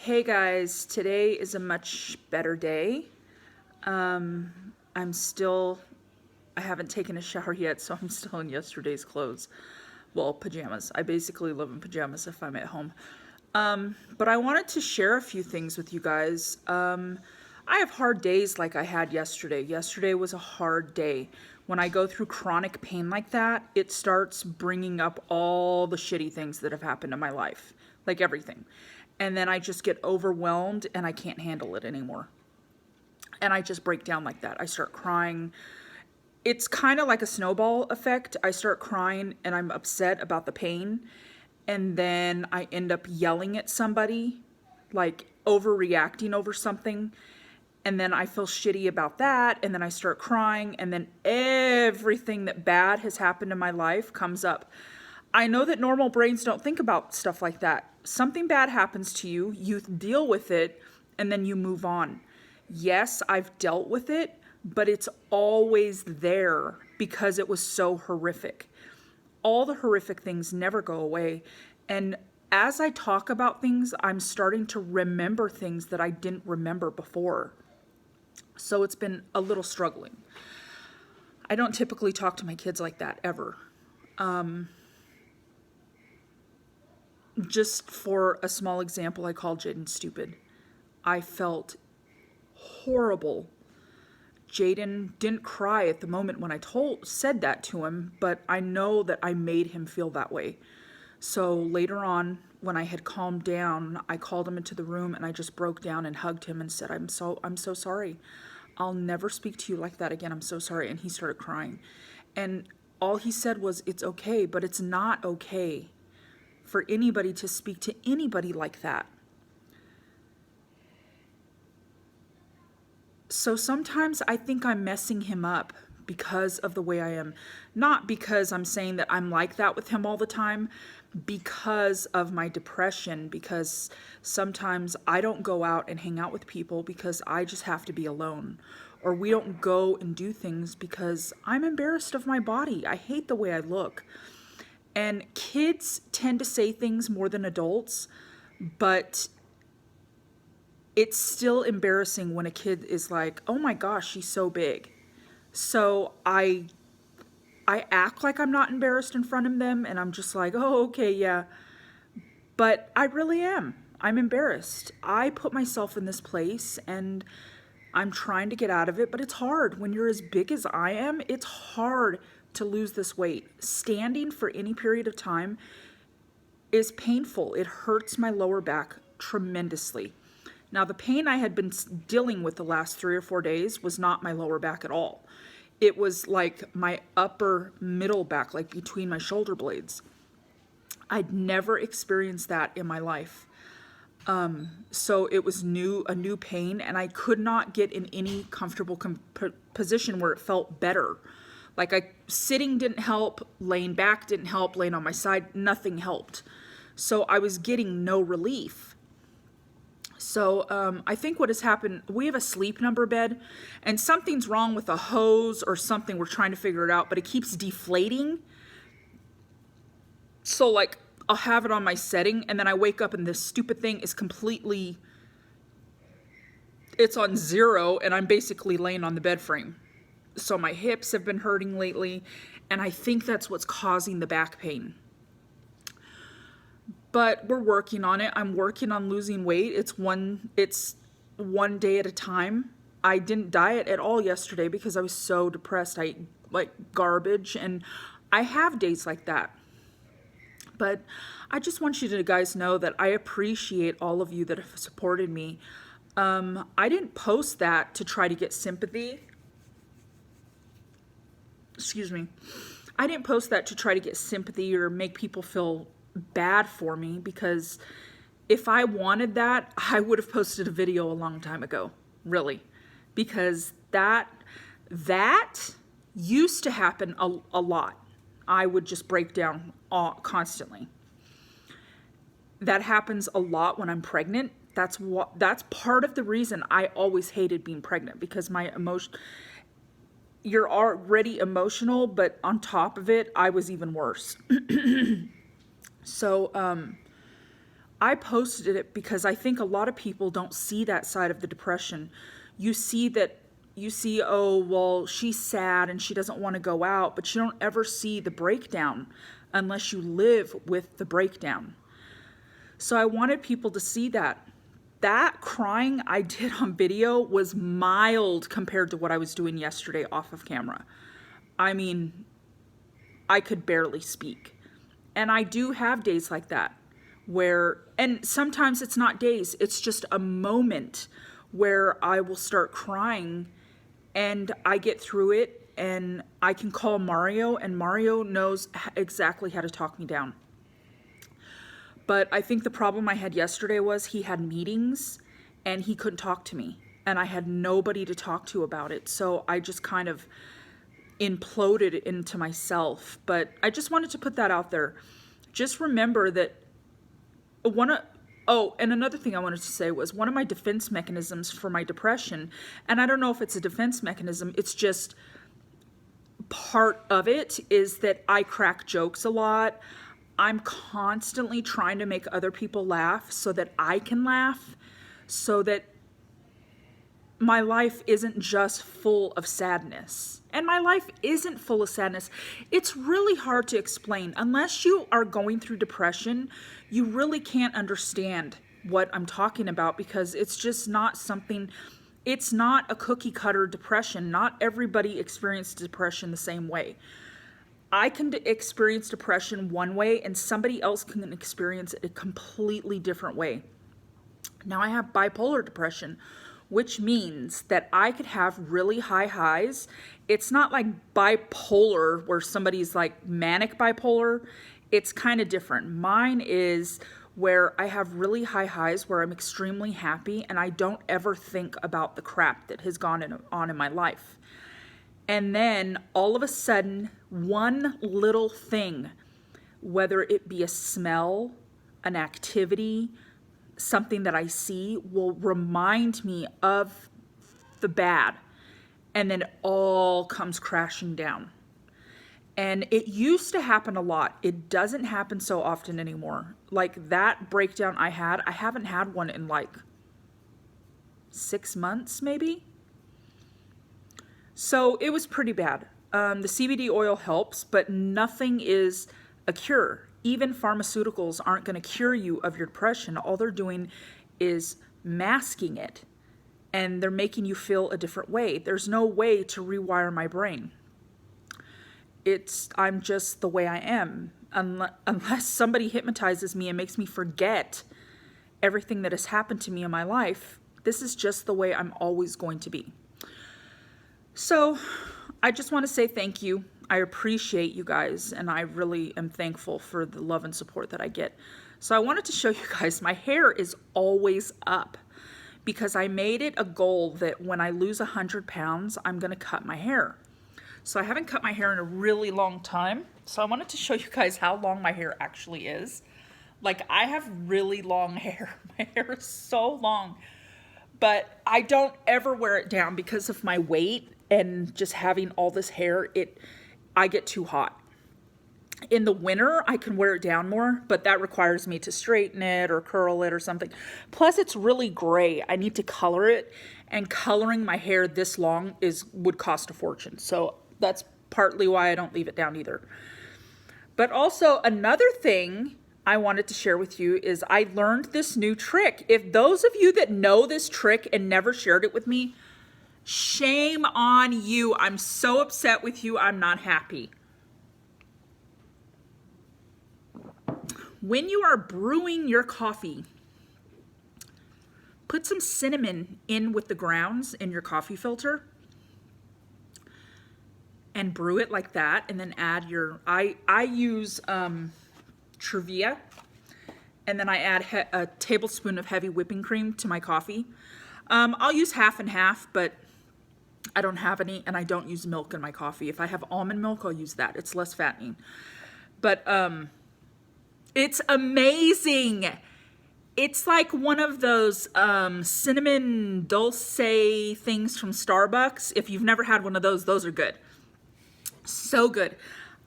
Hey guys, today is a much better day. I'm still, I haven't taken a shower yet, so I'm still in yesterday's clothes. Well, pajamas. I basically live in pajamas if I'm at home. But I wanted to share a few things with you guys. I have hard days like I had yesterday. Yesterday was a hard day. When I go through chronic pain like that, it starts bringing up all the shitty things that have happened in my life, like everything. And then I just get overwhelmed and I can't handle it anymore. And I just break down like that. I start crying. It's kind of like a snowball effect. I start crying and I'm upset about the pain. And then I end up yelling at somebody, like overreacting over something. And then I feel shitty about that. And then I start crying. And then everything that bad has happened in my life comes up. I know that normal brains don't think about stuff like that. Something bad happens to you, you deal with it, and then you move on. Yes, I've dealt with it, but it's always there because it was so horrific. All the horrific things never go away. And as I talk about things, I'm starting to remember things that I didn't remember before. So it's been a little struggling. I don't typically talk to my kids like that ever. Just for a small example, I called Jaden stupid. I felt horrible. Jaden didn't cry at the moment when I said that to him, but I know that I made him feel that way. So later on, when I had calmed down, I called him into the room and I just broke down and hugged him and said, I'm so sorry. I'll never speak to you like that again. I'm so sorry. And he started crying. And all he said was, it's okay, but it's not okay for anybody to speak to anybody like that. So sometimes I think I'm messing him up because of the way I am. Not because I'm saying that I'm like that with him all the time, because of my depression, because sometimes I don't go out and hang out with people because I just have to be alone. Or we don't go and do things because I'm embarrassed of my body. I hate the way I look. And kids tend to say things more than adults, but it's still embarrassing when a kid is like, oh my gosh, she's so big. So I act like I'm not embarrassed in front of them, and I'm just like, oh, okay, yeah. But I really am. I'm embarrassed. I put myself in this place, and I'm trying to get out of it, but it's hard. When you're as big as I am, it's hard to lose this weight. Standing for any period of time is painful. It hurts my lower back tremendously. Now, the pain I had been dealing with the last 3 or 4 days was not my lower back at all. It was like my upper middle back, like between my shoulder blades. I'd never experienced that in my life. So it was a new pain, and I could not get in any comfortable position where it felt better. Like sitting didn't help, laying back didn't help, laying on my side, nothing helped. So I was getting no relief. So I think what has happened, we have a Sleep Number bed, and something's wrong with a hose or something. We're trying to figure it out, but it keeps deflating. So like I'll have it on my setting, and then I wake up and this stupid thing is completely, it's on 0, and I'm basically laying on the bed frame. So my hips have been hurting lately, and I think that's what's causing the back pain. But we're working on it. I'm working on losing weight. It's one day at a time. I didn't diet at all yesterday because I was so depressed. I ate like garbage, and I have days like that. But I just want you to guys know that I appreciate all of you that have supported me. I didn't post that to try to get sympathy. Excuse me. I didn't post that to try to get sympathy or make people feel bad for me, because if I wanted that, I would have posted a video a long time ago, really, because that used to happen a lot. I would just break down constantly. That happens a lot when I'm pregnant. That's part of the reason I always hated being pregnant, because my emotion, you're already emotional, but on top of it, I was even worse. So I posted it because I think a lot of people don't see that side of the depression. You see, oh, well, she's sad and she doesn't want to go out, but you don't ever see the breakdown unless you live with the breakdown. So I wanted people to see that. That crying I did on video was mild compared to what I was doing yesterday off of camera. I mean, I could barely speak. And I do have days like that where, and sometimes it's not days, it's just a moment where I will start crying and I get through it and I can call Mario and Mario knows exactly how to talk me down. But I think the problem I had yesterday was he had meetings and he couldn't talk to me and I had nobody to talk to about it. So I just kind of imploded into myself. But I just wanted to put that out there. Just remember that and another thing I wanted to say was one of my defense mechanisms for my depression, and I don't know if it's a defense mechanism, it's just part of it, is that I crack jokes a lot. I'm constantly trying to make other people laugh so that I can laugh, so that my life isn't just full of sadness. And my life isn't full of sadness. It's really hard to explain. Unless you are going through depression, you really can't understand what I'm talking about because it's just not something, it's not a cookie cutter depression. Not everybody experiences depression the same way. I can experience depression one way and somebody else can experience it a completely different way. Now I have bipolar depression, which means that I could have really high highs. It's not like bipolar where somebody's like manic bipolar. It's kind of different. Mine is where I have really high highs where I'm extremely happy and I don't ever think about the crap that has gone on in my life. And then all of a sudden, one little thing, whether it be a smell, an activity, something that I see, will remind me of the bad. And then it all comes crashing down. And it used to happen a lot. It doesn't happen so often anymore. Like that breakdown I haven't had one in like 6 months maybe. So it was pretty bad. The CBD oil helps, but nothing is a cure. Even pharmaceuticals aren't going to cure you of your depression. All they're doing is masking it, and they're making you feel a different way. There's no way to rewire my brain. I'm just the way I am. Unless somebody hypnotizes me and makes me forget everything that has happened to me in my life, this is just the way I'm always going to be. So I just want to say thank you. I appreciate you guys, and I really am thankful for the love and support that I get. So I wanted to show you guys, my hair is always up because I made it a goal that when I lose 100 pounds, I'm going to cut my hair. So I haven't cut my hair in a really long time. So I wanted to show you guys how long my hair actually is. Like, I have really long hair. My hair is so long, but I don't ever wear it down because of my weight and just having all this hair. I get too hot. In the winter, I can wear it down more, but that requires me to straighten it or curl it or something. Plus, it's really gray. I need to color it, and coloring my hair this long would cost a fortune. So that's partly why I don't leave it down either. But also, another thing I wanted to share with you is I learned this new trick. If those of you that know this trick and never shared it with me, shame on you. I'm so upset with you. I'm not happy. When you are brewing your coffee, put some cinnamon in with the grounds in your coffee filter and brew it like that, and then add I use Truvia, and then I add a tablespoon of heavy whipping cream to my coffee. I'll use half and half, but I don't have any, and I don't use milk in my coffee. If I have almond milk, I'll use that. It's less fattening. But it's amazing. It's like one of those cinnamon dulce things from Starbucks. If you've never had one of those are good. So good.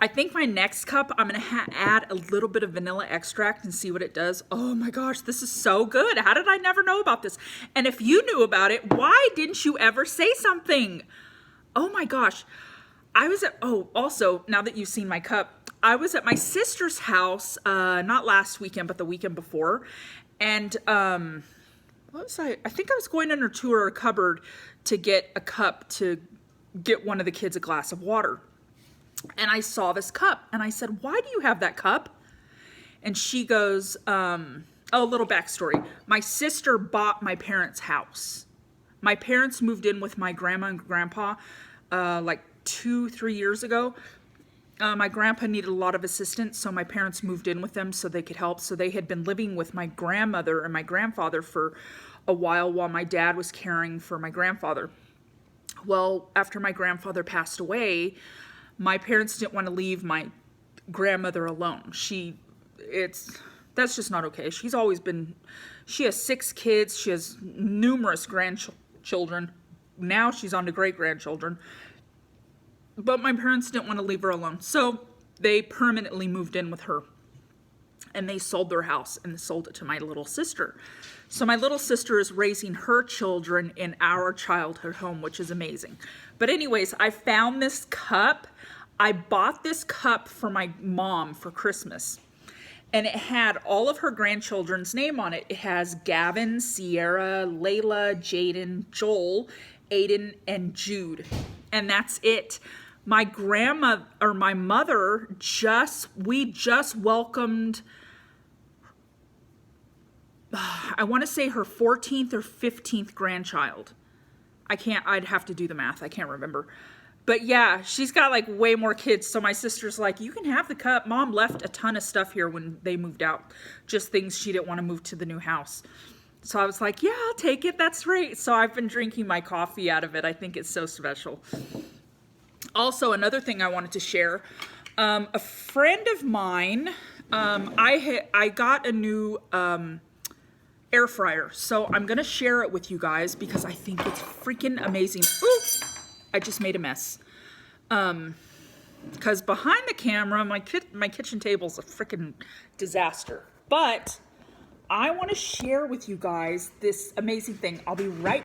I think my next cup, I'm going to add a little bit of vanilla extract and see what it does. Oh my gosh, this is so good. How did I never know about this? And if you knew about it, why didn't you ever say something? Oh my gosh. Also, now that you've seen my cup, I was at my sister's house, not last weekend, but the weekend before. And, what was I think I was going in her to her cupboard to get a cup to get one of the kids a glass of water. And I saw this cup and I said, why do you have that cup? And she goes, a little backstory. My sister bought my parents' house. My parents moved in with my grandma and grandpa like 2-3 years ago. My grandpa needed a lot of assistance, so my parents moved in with them so they could help. So they had been living with my grandmother and my grandfather for a while my dad was caring for my grandfather. Well, after my grandfather passed away, my parents didn't want to leave my grandmother alone. That's just not okay. She has 6 kids. She has numerous grandchildren. Now she's on to great-grandchildren. But my parents didn't want to leave her alone. So they permanently moved in with her. And they sold their house and sold it to my little sister. So my little sister is raising her children in our childhood home, which is amazing. But anyways, I found this cup. I bought this cup for my mom for Christmas. And it had all of her grandchildren's name on it. It has Gavin, Sierra, Layla, Jaden, Joel, Aiden, and Jude. And that's it. My mother we just welcomed, I want to say her 14th or 15th grandchild. I'd have to do the math. I can't remember. But yeah, she's got like way more kids. So my sister's like, you can have the cup. Mom left a ton of stuff here when they moved out. Just things she didn't want to move to the new house. So I was like, yeah, I'll take it. That's great. So I've been drinking my coffee out of it. I think it's so special. Also, another thing I wanted to share. A friend of mine, I got a new air fryer. So I'm going to share it with you guys because I think it's freaking amazing. Ooh! I just made a mess. Because behind the camera, my kitchen table's a freaking disaster. But I want to share with you guys this amazing thing. I'll be right